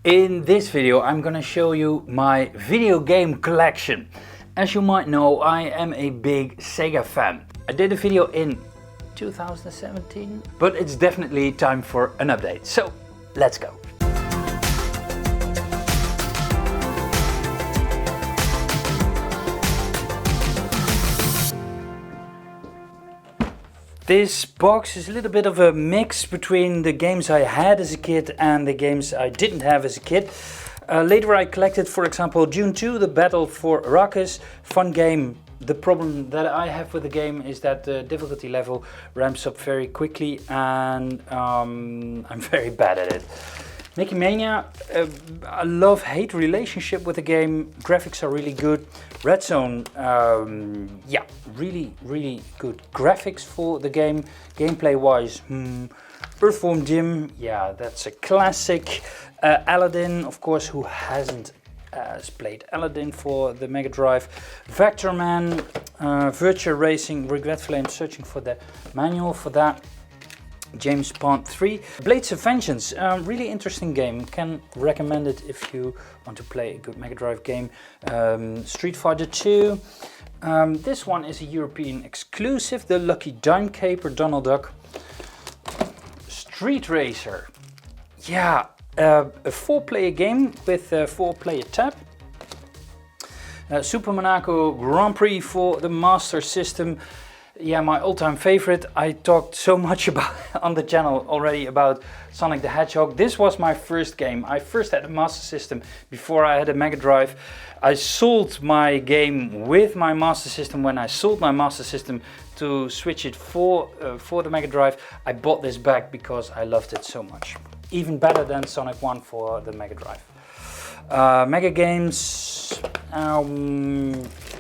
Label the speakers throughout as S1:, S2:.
S1: In this video I'm gonna show you my video game collection. As you might know, I am a big Sega fan. I did a video in 2017, but it's definitely time for an update. So let's go. This box is a little bit of a mix between the games I had as a kid and the games I didn't have as a kid. Later I collected, for example, Dune 2, The Battle for Arrakis. Fun game. The problem that I have with the game is that the difficulty level ramps up very quickly and I'm very bad at it. Mickey Mania, a love-hate relationship with the game. Graphics are really good. Red Zone, yeah, really good graphics for the game. Gameplay-wise, Earthworm Jim, yeah, that's a classic. Aladdin, of course, who hasn't played Aladdin for the Mega Drive. Vector Man, Virtua Racing, regretfully I'm searching for the manual for that. James Bond 3. Blades of Vengeance, really interesting game, can recommend it if you want to play a good Mega Drive game. Street Fighter 2, this one is a European exclusive, the Lucky Dime Caper, Donald Duck. Street Racer, yeah, a 4-player game with a 4-player tab. Super Monaco Grand Prix for the Master System. Yeah, my all-time favorite. I talked so much about on the channel already about Sonic the Hedgehog. This was my first game. I first had a Master System before I had a Mega Drive. I sold my game with my Master System. When I sold my Master System to switch it for the Mega Drive, I bought this back because I loved it so much. Even better than Sonic 1 for the Mega Drive. Mega Games,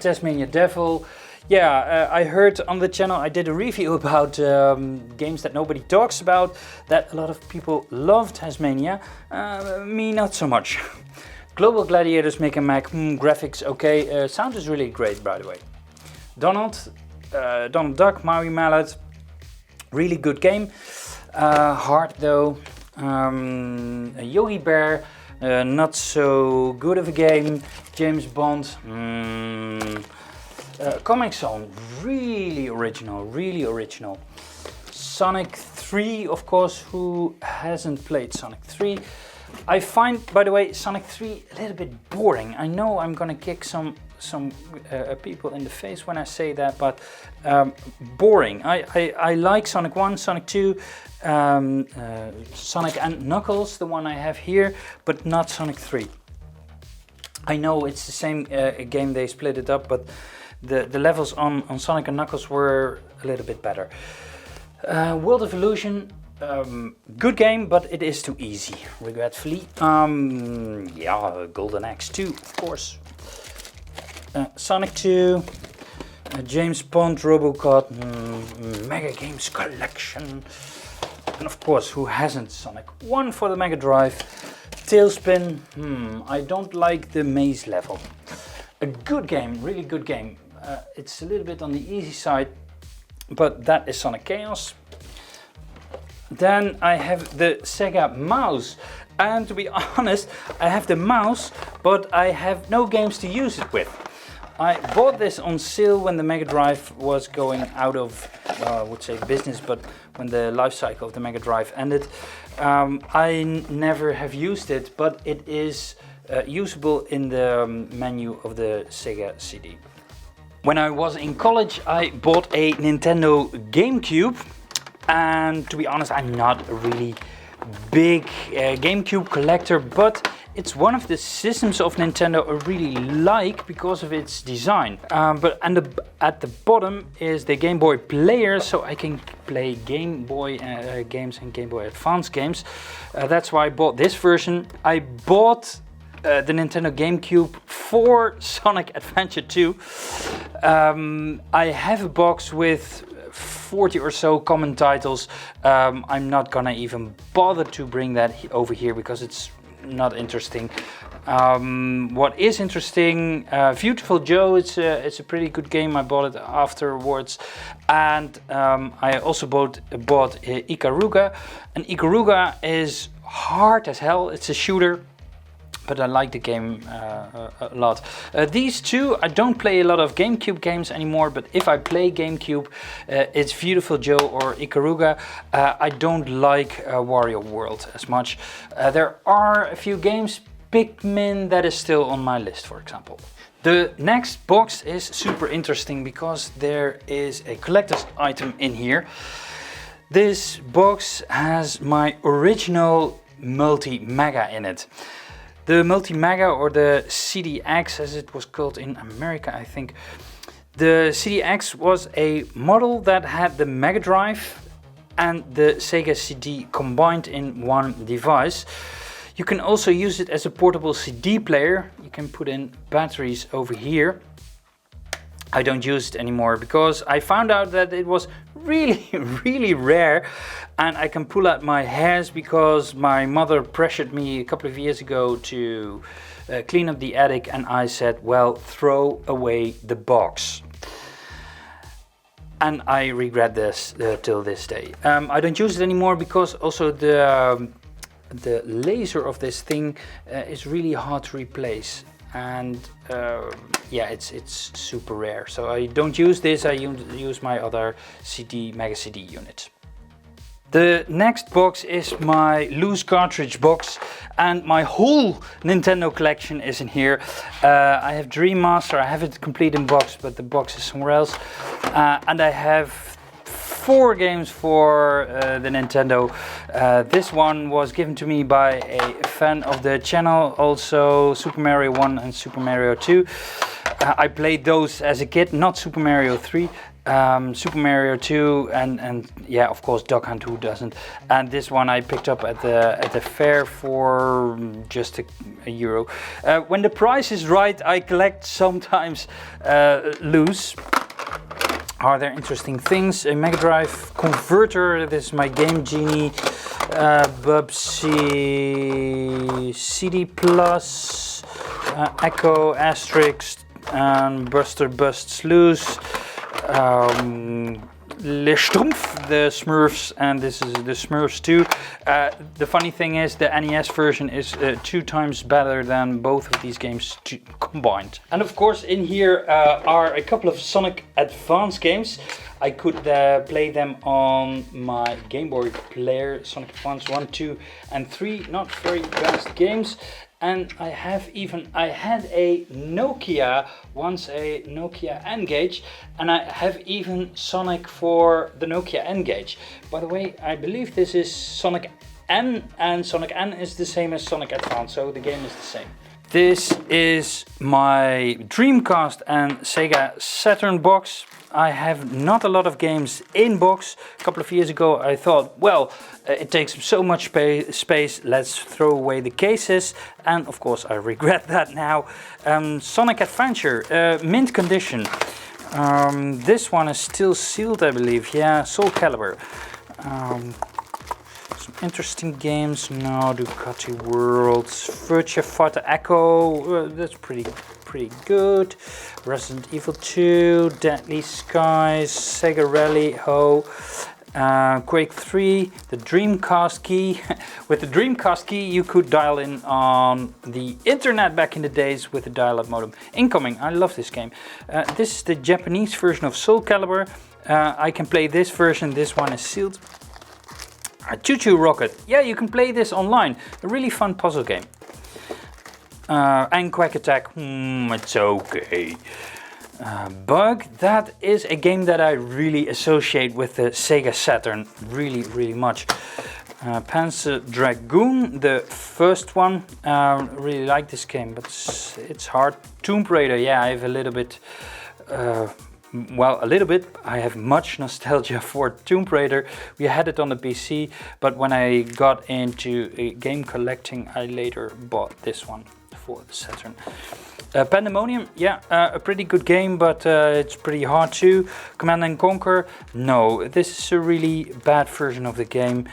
S1: Tasmania Devil. Yeah, I heard on the channel I did a review about games that nobody talks about, that a lot of people love Tasmania, me not so much. Global Gladiators, Mega Mac, graphics okay, sound is really great by the way. Donald Duck, Maui Mallet, really good game, hard though. Yogi Bear, not so good of a game. James Bond, Comic Zone, really original. Sonic 3, of course, who hasn't played Sonic 3? I find, by the way, Sonic 3 a little bit boring. I know I'm gonna kick some people in the face when I say that, but boring. I like Sonic 1, Sonic 2, Sonic and Knuckles, the one I have here, but not Sonic 3. I know it's the same game, they split it up, but the levels on Sonic and Knuckles were a little bit better. World of Illusion, good game, but it is too easy, regretfully. Yeah, Golden Axe 2, of course. Sonic 2, James Bond, Robocop, Mega Games Collection. And of course, who hasn't Sonic 1 for the Mega Drive? Tailspin, I don't like the maze level. A good game, really good game. It's a little bit on the easy side, but that is Sonic Chaos. Then I have the Sega mouse, and to be honest, I have the mouse, but I have no games to use it with. I bought this on sale when the Mega Drive was going out of, I would say business, but when the life cycle of the Mega Drive ended. I never have used it, but it is usable in the menu of the Sega CD. When I was in college, I bought a Nintendo GameCube, and to be honest, I'm not a really big GameCube collector, but it's one of the systems of Nintendo I really like because of its design. At the bottom is the Game Boy player, so I can play Game Boy games and Game Boy Advance games. That's why I bought this version. I bought the Nintendo GameCube for Sonic Adventure 2. I have a box with 40 or so common titles. I'm not gonna even bother to bring that over here because it's not interesting. What is interesting, Beautiful Joe, it's a pretty good game. I bought it afterwards, and I also bought Ikaruga, and Ikaruga is hard as hell. It's a shooter. but I like the game a lot. These two, I don't play a lot of GameCube games anymore, but if I play GameCube, it's Beautiful Joe or Ikaruga. I don't like Wario World as much. There are a few games, Pikmin, that is still on my list, for example. The next box is super interesting because there is a collector's item in here. This box has my original Multi-Mega in it. The Multi-Mega, or the CDX as it was called in America, I think. The CDX was a model that had the Mega Drive and the Sega CD combined in one device. You can also use it as a portable CD player. You can put in batteries over here. I don't use it anymore because I found out that it was really rare, and I can pull out my hairs because my mother pressured me a couple of years ago to clean up the attic, and I said, well, throw away the box. And I regret this till this day. I don't use it anymore because also the laser of this thing is really hard to replace. And yeah, it's super rare, so I don't use this. I use my other Mega CD unit. The next box is my loose cartridge box, and my whole Nintendo collection is in here. I have Dream Master. I have it complete in box, but the box is somewhere else. And I have 4 games for the Nintendo. This one was given to me by a fan of the channel, also Super Mario 1 and Super Mario 2. I played those as a kid, not Super Mario 3. Super Mario 2 and yeah, of course Duck Hunt, who doesn't. And this one I picked up at the fair for just a euro. When the price is right, I collect sometimes loose. Are there interesting things? A Mega Drive converter. This is my Game Genie, Bubsy, CD Plus, Echo, Asterix, and Buster Busts Loose. Le Schtroumpf, the Smurfs, and this is the Smurfs 2. The funny thing is the NES version is 2 times better than both of these games combined. And of course in here are a couple of Sonic Advance games. I could play them on my Game Boy player, Sonic Advance 1, 2 and 3, not very fast games. And I had a Nokia, once a Nokia N-Gage, and I have even Sonic for the Nokia N-Gage. By the way, I believe this is Sonic N, and Sonic N is the same as Sonic Advance, so the game is the same. This is my Dreamcast and Sega Saturn box. I have not a lot of games in box. A couple of years ago I thought, well, it takes so much space, let's throw away the cases. And of course I regret that now. Sonic Adventure, mint condition. This one is still sealed, I believe. Yeah, Soul Calibur. Some interesting games. No, Ducati Worlds, Virtua Fighter Echo. That's pretty good. Resident Evil 2, Deadly Skies, Sega Rally Ho, Quake 3, the Dreamcast key. With the Dreamcast key you could dial in on the internet back in the days with the dial-up modem. Incoming, I love this game. This is the Japanese version of Soul Calibur. I can play this version, this one is sealed. Choo Choo Rocket, yeah, you can play this online. A really fun puzzle game. And Quack Attack, it's okay. Bug, that is a game that I really associate with the Sega Saturn, really much. Panzer Dragoon, the first one, really like this game, but it's hard. Tomb Raider, yeah, I have a little bit, I have much nostalgia for Tomb Raider. We had it on the PC, but when I got into game collecting, I later bought this one for the Saturn. Pandemonium, yeah, a pretty good game, but it's pretty hard too. Command & Conquer, no, this is a really bad version of the game.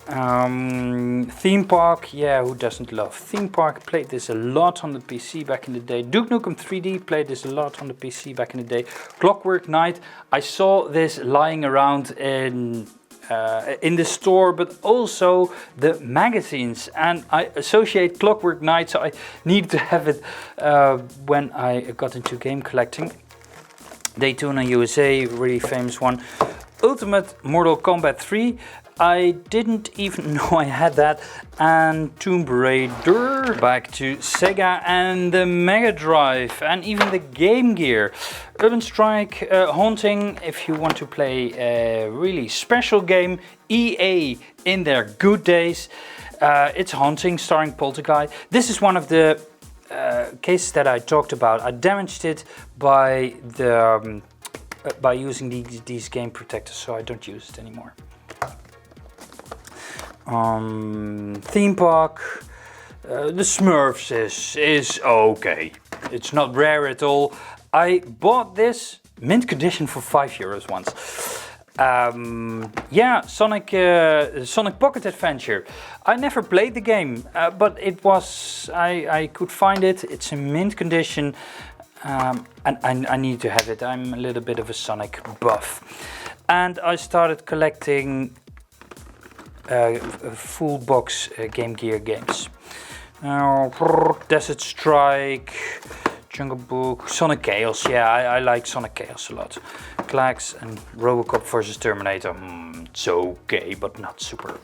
S1: Theme Park, yeah, who doesn't love Theme Park? Played this a lot on the PC back in the day. Duke Nukem 3D, played this a lot on the PC back in the day. Clockwork Knight, I saw this lying around in in the store, but also the magazines. And I associate Clockwork Knight, so I needed to have it when I got into game collecting. Daytona USA, really famous one. Ultimate Mortal Kombat 3. I didn't even know I had that. And Tomb Raider. Back to Sega and the Mega Drive and even the Game Gear. Urban Strike, Haunting, if you want to play a really special game. EA in their good days. It's Haunting, starring Poltergeist. This is one of the cases that I talked about. I damaged it by the by using these game protectors, so I don't use it anymore. Theme Park, the Smurfs is okay. It's not rare at all. I bought this mint condition for €5 once. Yeah, Sonic Pocket Adventure. I never played the game, but it was I could find it. It's in mint condition, and I need to have it. I'm a little bit of a Sonic buff, and I started collecting full box Game Gear games. Desert Strike, Jungle Book, Sonic Chaos. Yeah, I like Sonic Chaos a lot. Klax and Robocop vs Terminator. It's okay, but not super.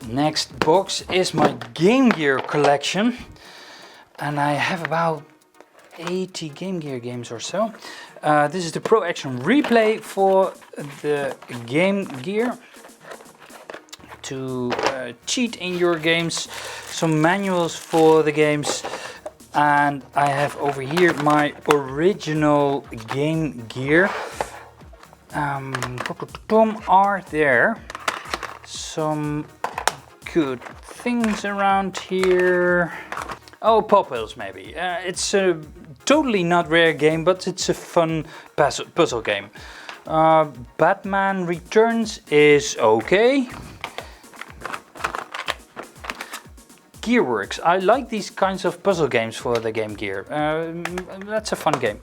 S1: Next box is my Game Gear collection, and I have about 80 Game Gear games or so. This is the Pro Action Replay for the Game Gear. To cheat in your games, some manuals for the games, and I have over here my original Game Gear. Are there some good things around here? Oh, Pop Wheels maybe. It's a totally not rare game, but it's a fun puzzle game. Batman Returns is okay. Gearworks. I like these kinds of puzzle games for the Game Gear. That's a fun game.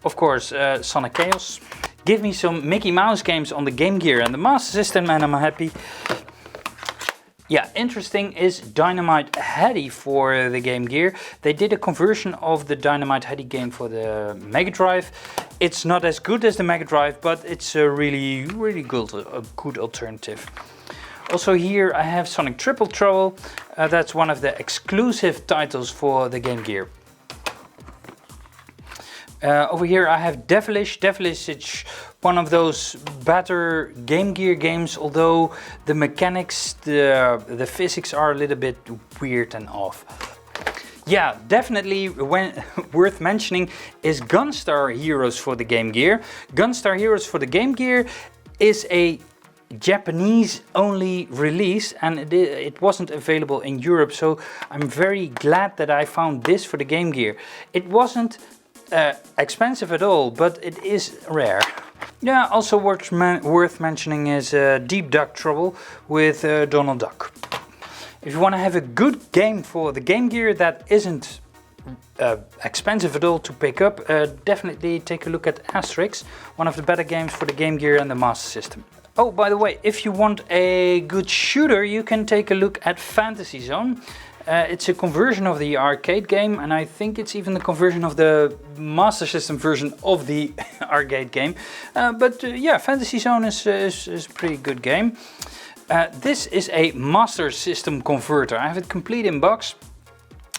S1: Of course, Sonic Chaos. Give me some Mickey Mouse games on the Game Gear and the Master System and I'm happy. Yeah, interesting is Dynamite Headdy for the Game Gear. They did a conversion of the Dynamite Headdy game for the Mega Drive. It's not as good as the Mega Drive, but it's a really good alternative. Also here I have Sonic Triple Trouble. That's one of the exclusive titles for the Game Gear. Over here I have Devilish. Devilish is one of those better Game Gear games, although the mechanics, the physics are a little bit weird and off. Yeah, definitely worth mentioning is Gunstar Heroes for the Game Gear. Gunstar Heroes for the Game Gear is a Japanese only release, and it wasn't available in Europe, so I'm very glad that I found this for the Game Gear. It wasn't expensive at all, but it is rare. Yeah, also worth mentioning is Deep Duck Trouble with Donald Duck. If you want to have a good game for the Game Gear that isn't expensive at all to pick up, definitely take a look at Asterix, one of the better games for the Game Gear and the Master System. Oh, by the way, if you want a good shooter, you can take a look at Fantasy Zone. It's a conversion of the arcade game, and I think it's even the conversion of the Master System version of the arcade game. Yeah, Fantasy Zone is a pretty good game. This is a Master System converter. I have it complete in box.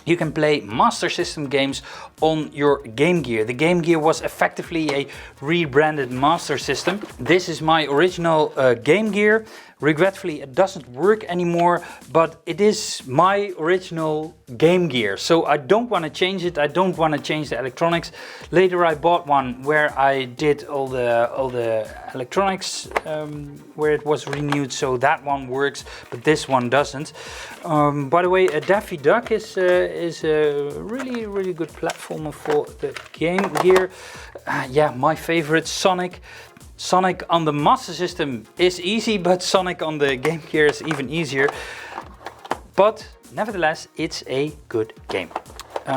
S1: You can play Master System games on your Game Gear. The Game Gear was effectively a rebranded Master System. This is my original Game Gear. Regretfully, it doesn't work anymore, but it is my original Game Gear. So I don't want to change it. I don't want to change the electronics. Later I bought one where I did all the electronics where it was renewed, so that one works, but this one doesn't. By the way, Daffy Duck is a really good platformer for the Game Gear. Yeah, my favorite, Sonic. Sonic on the Master System is easy, but Sonic on the Game Gear is even easier. But nevertheless, it's a good game.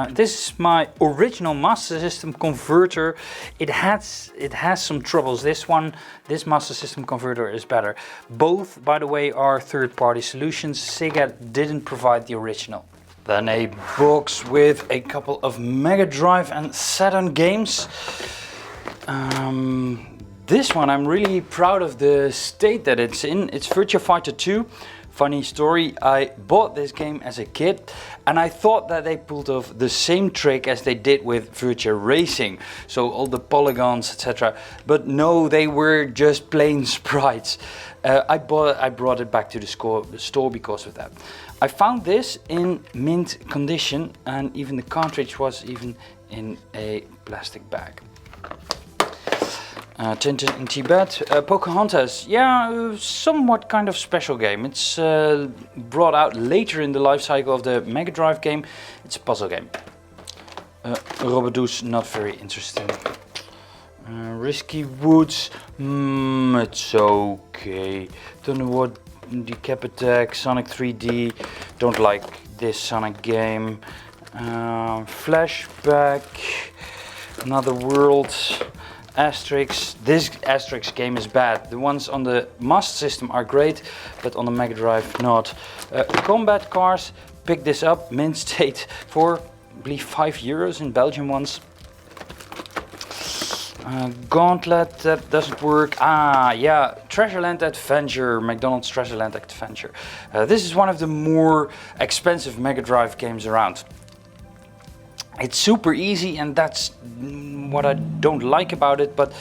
S1: This is my original Master System converter. It has some troubles. This Master System converter is better. Both, by the way, are third-party solutions. Sega didn't provide the original. Then a box with a couple of Mega Drive and Saturn games. This one I'm really proud of the state that it's in. It's Virtua Fighter 2. Funny story, I bought this game as a kid and I thought that they pulled off the same trick as they did with Virtua Racing. So all the polygons, etc. But no, they were just plain sprites. I brought it back to the store because of that. I found this in mint condition and even the cartridge was even in a plastic bag. Tintin in Tibet, Pocahontas, yeah, somewhat kind of special game. It's brought out later in the life cycle of the Mega Drive game. It's a puzzle game. Robodoos, not very interesting. Risky Woods, it's okay. Don't know what, Decap Attack, Sonic 3D, don't like this Sonic game. Flashback, Another World. Asterix. This Asterix game is bad. The ones on the Master System are great, but on the Mega Drive not. Combat Cars, picked this up, mint state, for I believe €5 in Belgium once. Gauntlet, that doesn't work. Yeah, Treasureland Adventure, McDonald's Treasureland Adventure. This is one of the more expensive Mega Drive games around. It's super easy and that's what I don't like about it, but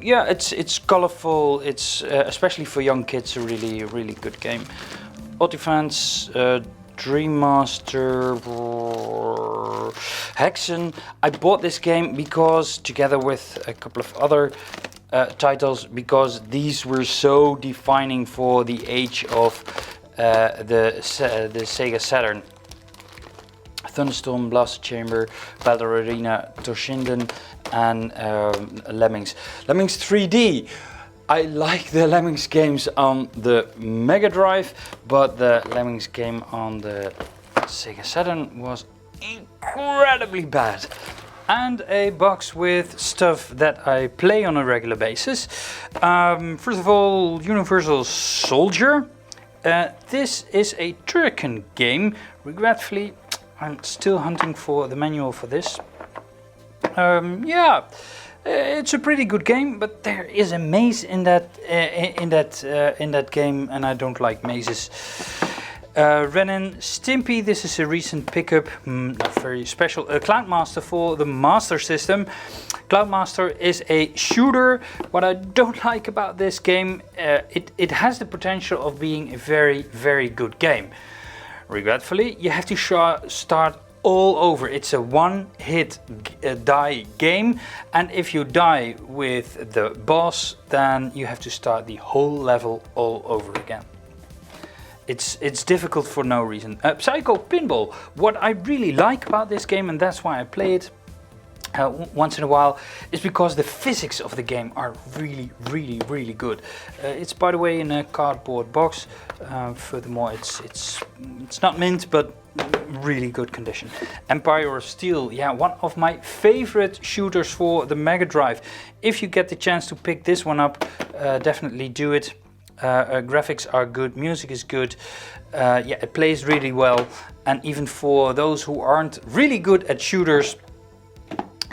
S1: yeah, it's colorful, it's especially for young kids a really good game. Ultifans, Dream Master, Hexen. I bought this game because, together with a couple of other titles, because these were so defining for the age of the Sega Saturn. Thunderstorm, Blaster Chamber, Battle Arena, Toshinden, and Lemmings. Lemmings 3D. I like the Lemmings games on the Mega Drive, but the Lemmings game on the Sega Saturn was incredibly bad. And a box with stuff that I play on a regular basis. First of all, Universal Soldier. This is a Turrican game. Regretfully, I'm still hunting for the manual for this. Yeah, it's a pretty good game, but there is a maze in that game, and I don't like mazes. Ren and Stimpy. This is a recent pickup, not very special. Cloudmaster for the Master System. Cloudmaster is a shooter. What I don't like about this game, it has the potential of being a very good game. Regretfully, you have to start all over. It's a one-hit die game, and if you die with the boss, then you have to start the whole level all over again. It's difficult for no reason. Psycho Pinball. What I really like about this game, and that's why I play it once in a while, is because the physics of the game are really good. It's, by the way, in a cardboard box. Furthermore, it's not mint, but really good condition. Empire of Steel, yeah, one of my favorite shooters for the Mega Drive. If you get the chance to pick this one up, definitely do it. Graphics are good, music is good, yeah, it plays really well, and even for those who aren't really good at shooters,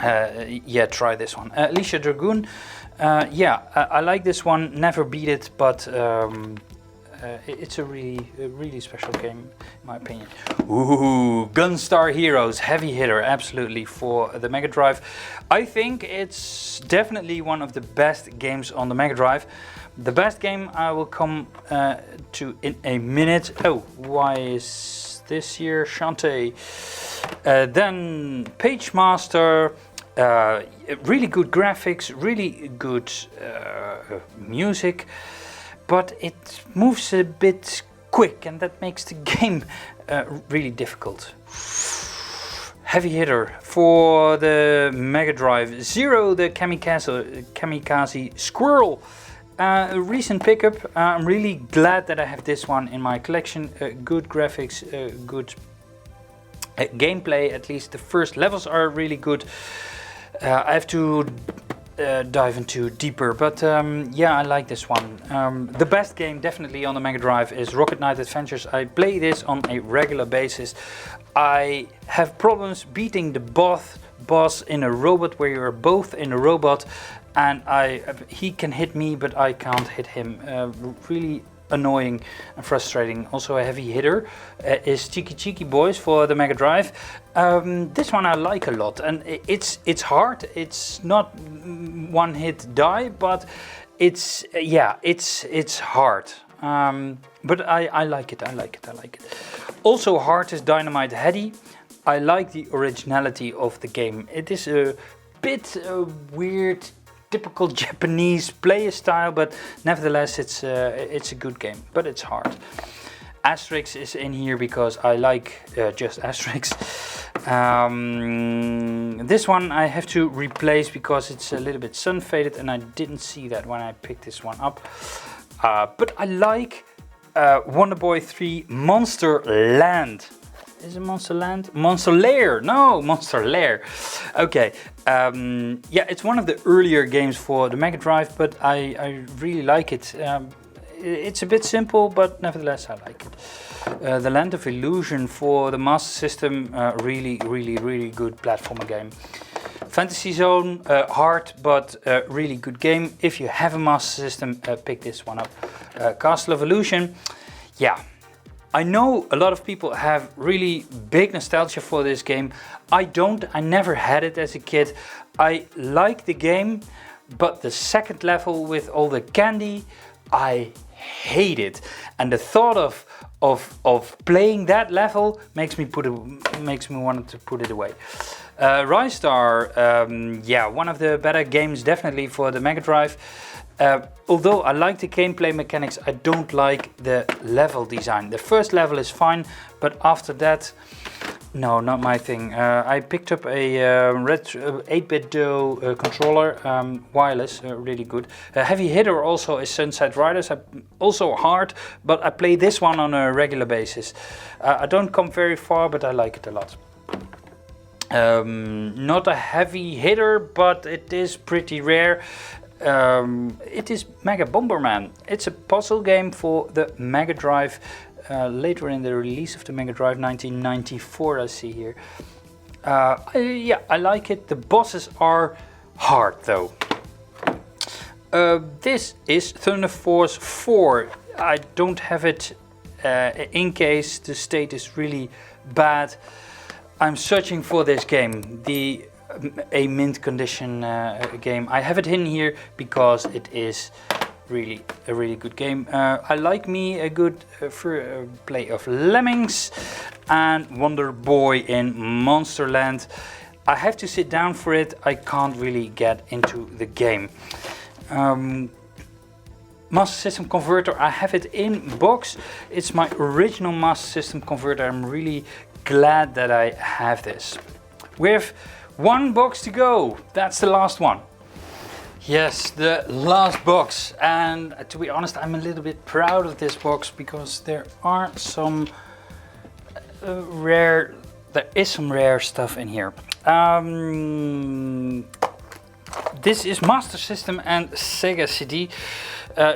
S1: yeah, try this one. Alicia Dragoon, yeah, I like this one, never beat it, but it's a really special game in my opinion. Ooh, Gunstar Heroes, heavy hitter, absolutely, for the Mega Drive. I think it's definitely one of the best games on the Mega Drive. The best game I will come to in a minute. Oh, why is this here? Shantae. Then Page Master. Really good graphics, really good music, but it moves a bit quick, and that makes the game really difficult. Heavy hitter for the Mega Drive. Zero, the Kamikaze Squirrel. A recent pickup. I'm really glad that I have this one in my collection. Good graphics, good gameplay, at least the first levels are really good. I have to dive into deeper, but yeah, I like this one. The best game definitely on the Mega Drive is Rocket Knight Adventures. I play this on a regular basis. I have problems beating the boss in a robot where you're both in a robot, and he can hit me but I can't hit him. Really annoying and frustrating. Also a heavy hitter is Chiki Boys for the Mega Drive. This one I like a lot, and it's hard. It's not one hit die, but it's hard. But I like it. I like it. Also hard is Dynamite Heady. I like the originality of the game. It is a bit weird, typical Japanese player style, but nevertheless it's a good game, but it's hard. Asterix is in here because I like just Asterix. This one I have to replace because it's a little bit sun faded, and I didn't see that when I picked this one up. But I like Wonder Boy 3 Monster Land. Is it Monster Land? Monster Lair! No, Monster Lair. Okay, yeah, it's one of the earlier games for the Mega Drive, but I really like it. It's a bit simple, but nevertheless I like it. The Land of Illusion for the Master System, really good platformer game. Fantasy Zone, hard but really good game. If you have a Master System, pick this one up. Castle of Illusion, yeah. I know a lot of people have really big nostalgia for this game. I don't, I never had it as a kid. I like the game, but the second level with all the candy, I hate it. And the thought of playing that level makes me want to put it away. Ristar, yeah, one of the better games definitely for the Mega Drive. Although I like the gameplay mechanics, I don't like the level design. The first level is fine, but after that, no, not my thing. I picked up a red 8-bit controller, wireless, really good. A heavy hitter also is Sunset Riders, also hard, but I play this one on a regular basis. I don't come very far, but I like it a lot. Not a heavy hitter, but it is pretty rare. It is Mega Bomberman. It's a puzzle game for the Mega Drive, later in the release of the Mega Drive, 1994, I see here. Yeah, I like it. The bosses are hard though. This is Thunder Force 4. I don't have it in case the state is really bad. I'm searching for this game, a mint condition game. I have it in here because it is really a really good game. I like me a good play of Lemmings and Wonder Boy in Monsterland. I have to sit down for it. I can't really get into the game. Master System converter, I have it in box. It's my original Master System converter. I'm really glad that I have this. We have one box to go. That's the last one. Yes, the last box. And to be honest, I'm a little bit proud of this box because there are some rare stuff in here. This is Master System and Sega CD.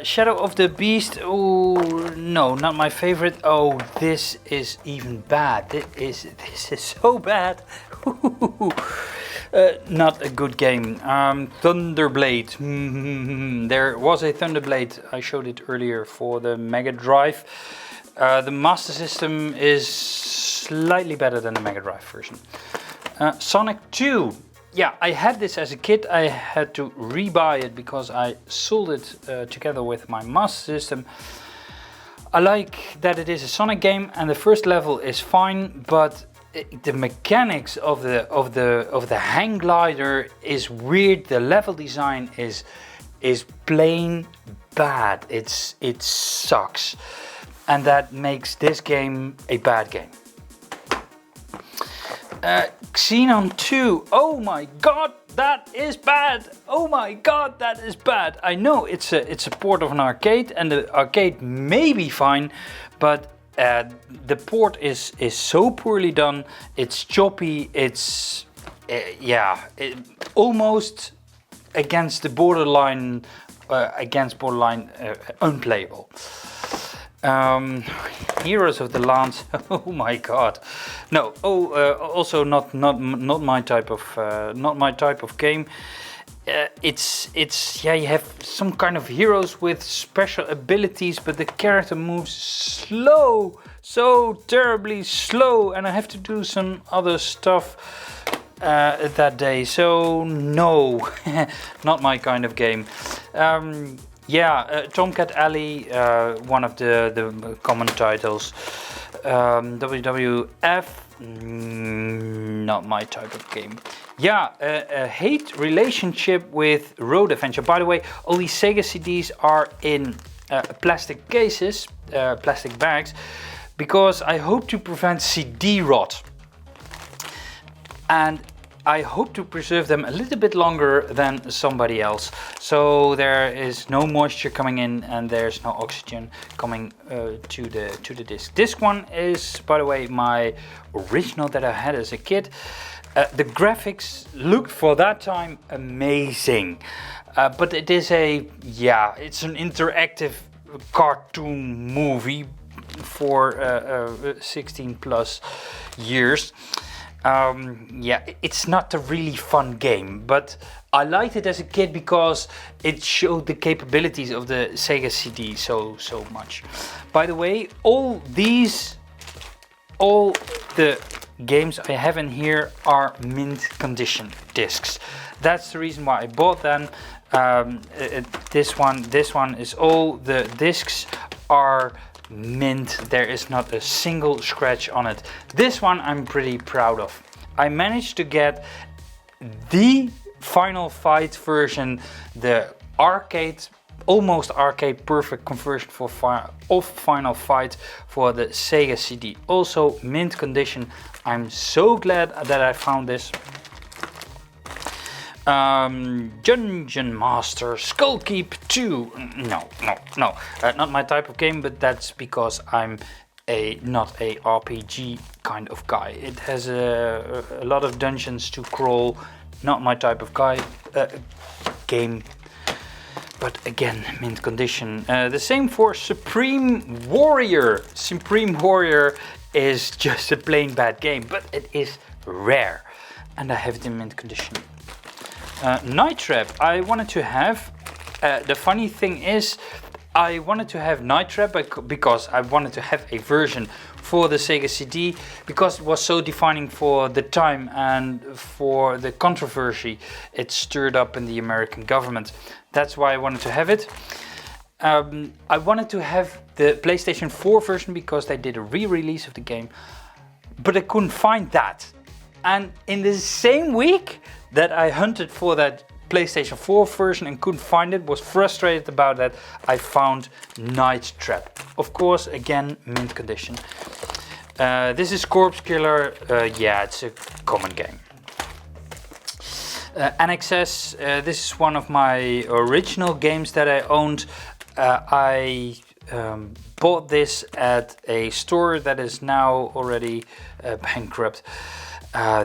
S1: Shadow of the Beast, oh no, not my favorite. Oh, this is even bad. This is so bad. Not a good game. Thunderblade. There was a Thunderblade. I showed it earlier for the Mega Drive. The Master System is slightly better than the Mega Drive version. Sonic 2. Yeah, I had this as a kid. I had to rebuy it because I sold it together with my Master System. I like that it is a Sonic game and the first level is fine, but the mechanics of the hang glider is weird. The level design is plain bad. It sucks, and that makes this game a bad game. Xenon 2, oh my god, that is bad! Oh my god, that is bad! I know it's a port of an arcade, and the arcade may be fine, but The port is so poorly done. It's choppy. It's almost against the borderline, unplayable. Heroes of the Land. Oh my God, no. Also not my type of game. It's you have some kind of heroes with special abilities, but the character moves slow, so terribly slow, and I have to do some other stuff that day. So no, not my kind of game. Tomcat Alley, one of the common titles. WWF, not my type of game. A hate relationship with Road Adventure. By the way, all these Sega CDs are in plastic cases, plastic bags, because I hope to prevent CD rot. And I hope to preserve them a little bit longer than somebody else. So there is no moisture coming in and there's no oxygen coming to the disc. This one is, by the way, my original that I had as a kid. The graphics looked for that time amazing. But it is it's an interactive cartoon movie for 16 plus years. It's not a really fun game, but I liked it as a kid because it showed the capabilities of the Sega CD so much. By the way, all the games I have in here are mint condition discs. That's the reason why I bought them. This one is all the discs are mint. There is not a single scratch on it. This one I'm pretty proud of. I managed to get the Final Fight version, the arcade, almost arcade perfect conversion of Final Fight for the Sega CD. Also mint condition. I'm so glad that I found this. Dungeon Master Skullkeep 2. No, not my type of game, but that's because I'm not a RPG kind of guy. It has a lot of dungeons to crawl. Not my type of game. But again, mint condition. The same for Supreme Warrior. Supreme Warrior is just a plain bad game, but it is rare, and I have it in mint condition. Night Trap, I wanted to have. The funny thing is, I wanted to have Night Trap because I wanted to have a version for the Sega CD because it was so defining for the time and for the controversy it stirred up in the American government. That's why I wanted to have it. I wanted to have the PlayStation 4 version because they did a re-release of the game, but I couldn't find that. And in the same week that I hunted for that PlayStation 4 version and couldn't find it, was frustrated about that, I found Night Trap. Of course, again, mint condition. This is Corpse Killer. It's a common game. NXS, this is one of my original games that I owned. I bought this at a store that is now already bankrupt.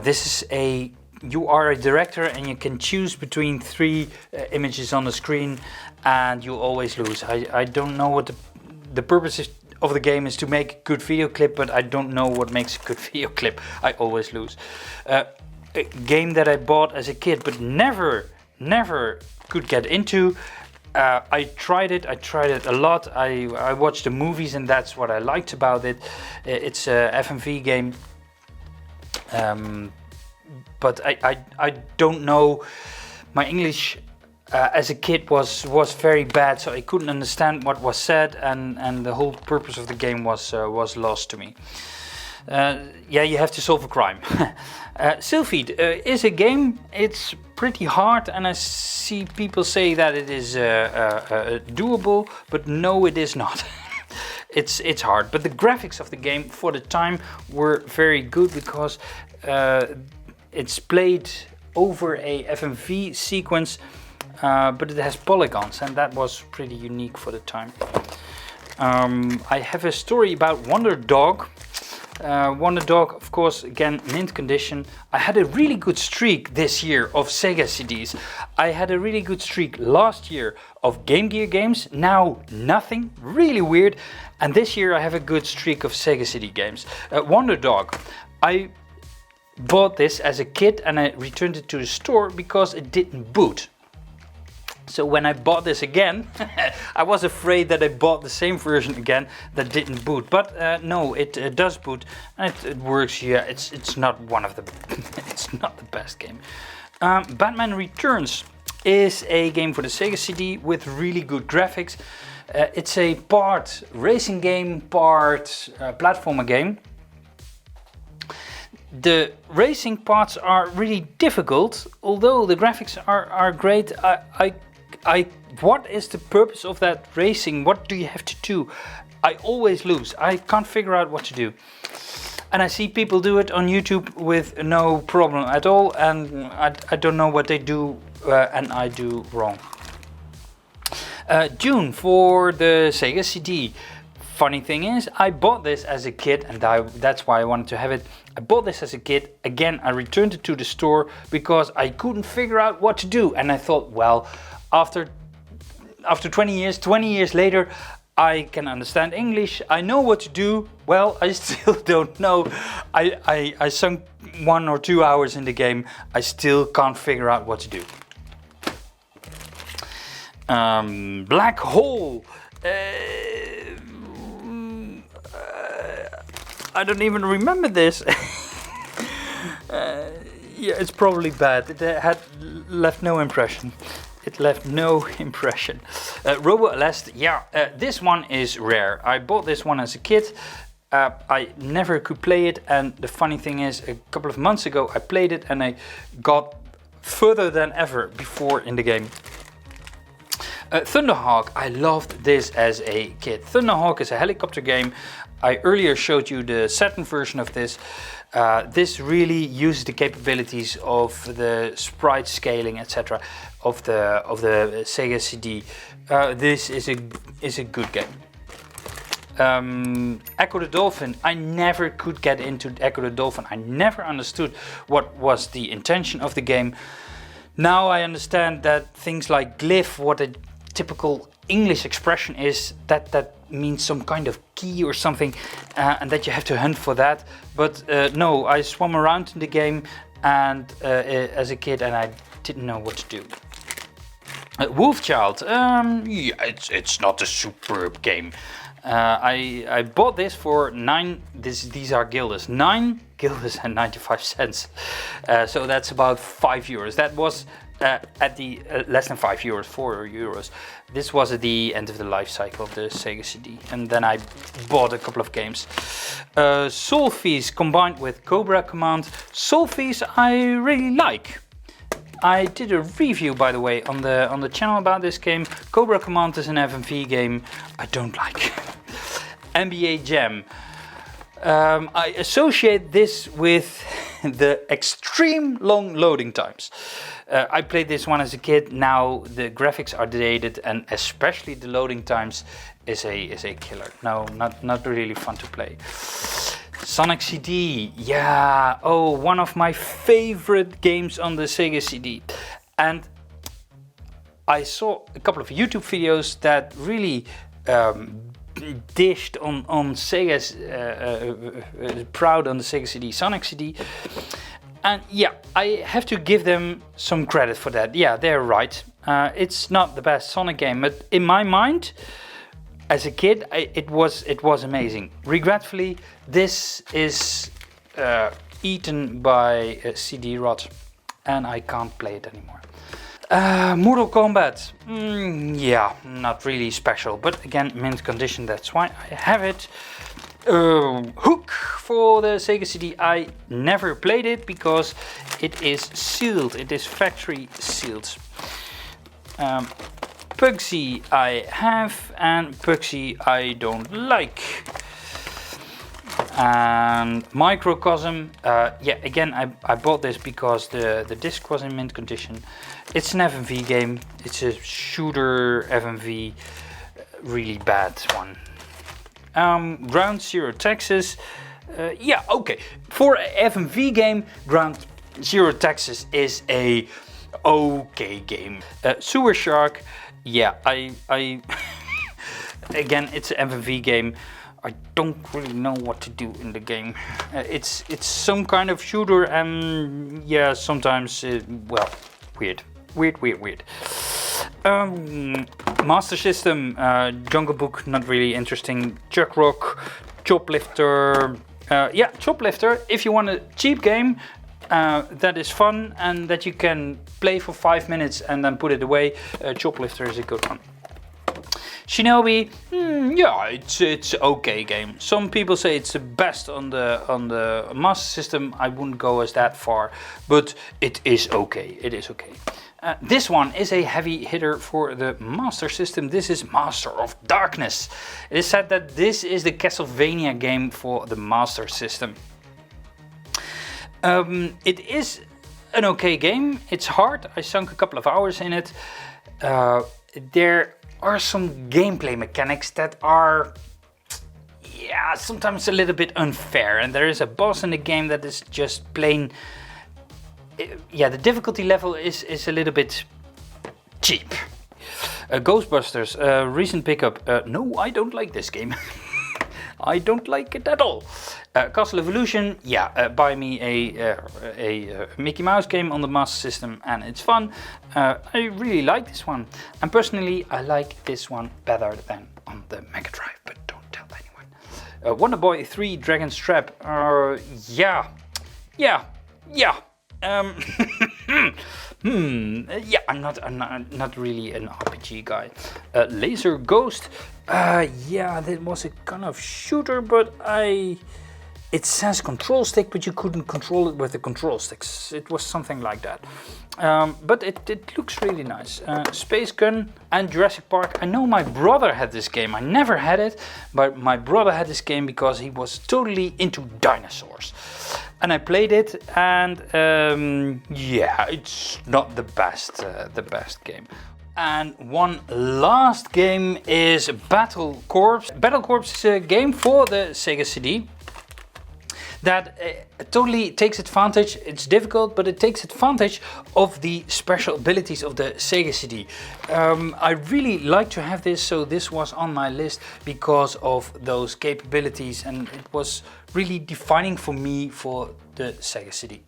S1: This is you are a director and you can choose between 3 images on the screen and you always lose. I don't know what the purpose of the game is to make a good video clip, but I don't know what makes a good video clip. I always lose. A game that I bought as a kid but never could get into. I tried it a lot. I watched the movies and that's what I liked about it. It's a FMV game. But I don't know. My English as a kid was very bad, so I couldn't understand what was said, and the whole purpose of the game was lost to me. You have to solve a crime. Sylphied is a game. It's pretty hard, and I see people say that it is doable, but no, it is not. It's hard, but the graphics of the game for the time were very good because it's played over a FMV sequence, but it has polygons, and that was pretty unique for the time. I have a story about Wonder Dog. Wonder Dog, of course, again, mint condition. I had a really good streak this year of Sega CDs. I had a really good streak last year of Game Gear games. Now nothing, really weird. And this year I have a good streak of Sega CD games. Wonder Dog. I bought this as a kid and I returned it to the store because it didn't boot. So when I bought this again, I was afraid that I bought the same version again that didn't boot. But no, it does boot and it works. Yeah, it's not one of the it's not the best game. Batman Returns is a game for the Sega CD with really good graphics. It's a part racing game, part platformer game. The racing parts are really difficult, although the graphics are great. What is the purpose of that racing? What do you have to do? I always lose. I can't figure out what to do. And I see people do it on YouTube with no problem at all, and I don't know what they do and I do wrong. Dune for the Sega CD. Funny thing is, I bought this as a kid and that's why I wanted to have it. I bought this as a kid. Again, I returned it to the store because I couldn't figure out what to do. And I thought, well, after 20 years later, I can understand English. I know what to do. Well, I still don't know. I sunk 1 or 2 hours in the game. I still can't figure out what to do. Black Hole. I don't even remember this. Yeah, it's probably bad. It had left no impression. It left no impression. Robo Aleste, yeah, this one is rare. I bought this one as a kid. I never could play it, and the funny thing is, a couple of months ago I played it and I got further than ever before in the game. Thunderhawk, I loved this as a kid. Thunderhawk is a helicopter game. I earlier showed you the Saturn version of this. This really uses the capabilities of the sprite scaling, etc., of the Sega CD. This is a good game. Echo the Dolphin. I never could get into Echo the Dolphin. I never understood what was the intention of the game. Now I understand that things like glyph, what a typical English expression is, that means some kind of key or something, and that you have to hunt for that. But no, I swam around in the game and as a kid, and I didn't know what to do. Wolfchild, yeah, it's not a superb game. I bought this for these are guilders, 9 guilders and 95 cents. So that's about €5. That was at the less than €5, €4. This was at the end of the life cycle of the Sega CD, and then I bought a couple of games. Soul Feace combined with Cobra Command. Soul Feace I really like. I did a review, by the way, on the channel about this game. Cobra Command is an FMV game I don't like. NBA Jam. I associate this with the extreme long loading times. I played this one as a kid. Now the graphics are dated, and especially the loading times is a killer. No, not really fun to play. Sonic CD, yeah, oh, one of my favorite games on the Sega CD. And I saw a couple of YouTube videos that really dished on Sega's proud on the Sega CD, Sonic CD. And yeah, I have to give them some credit for that. Yeah, they're right. It's not the best Sonic game, but in my mind, as a kid, it was amazing. Regretfully, this is eaten by a CD rot, and I can't play it anymore. Mortal Kombat, yeah, not really special, but again, mint condition, that's why I have it. Hook for the Sega CD, I never played it because it is sealed, it is factory sealed. Pugsy I have, and Pugsy I don't like. And Microcosm, yeah, again I bought this because the disc was in mint condition. It's an FMV game, it's a shooter FMV, really bad one. Ground Zero Texas. Yeah, okay. For a FMV game, Ground Zero Texas is a okay game. Sewer Shark. Yeah, I again, it's an FMV game. I don't really know what to do in the game. It's some kind of shooter, and yeah, sometimes well, weird. Master System, Jungle Book, not really interesting. Chuck Rock, Choplifter. Yeah, Choplifter. If you want a cheap game that is fun and that you can play for 5 minutes and then put it away, Choplifter is a good one. Shinobi, yeah, it's okay game. Some people say it's the best on the Master System. I wouldn't go as that far, but it is okay. It is okay. This one is a heavy hitter for the Master System. This is Master of Darkness. It is said that this is the Castlevania game for the Master System. It is an okay game. It's hard. I sunk a couple of hours in it. There are some gameplay mechanics that are, yeah, sometimes a little bit unfair, and there is a boss in the game that is just plain, yeah, the difficulty level is a little bit cheap. Ghostbusters, recent pickup. No, I don't like this game. I don't like it at all. Castle Evolution, yeah, buy me a Mickey Mouse game on the Master System and it's fun. I really like this one. And personally, I like this one better than on the Mega Drive, but don't tell anyone. Wonder Boy 3 Dragon's Trap, yeah. Yeah, I'm not really an RPG guy. Laser Ghost, yeah, that was a kind of shooter, but it says control stick, but you couldn't control it with the control sticks. It was something like that. But it looks really nice. Space Gun and Jurassic Park. I know my brother had this game. I never had it, but my brother had this game because he was totally into dinosaurs. And I played it, and yeah, it's not the best game. And one last game is Battle Corps. Battle Corps is a game for the Sega CD that totally takes advantage. It's difficult, but it takes advantage of the special abilities of the Sega CD. I really like to have this, so this was on my list because of those capabilities, and it was really defining for me for the Sega CD.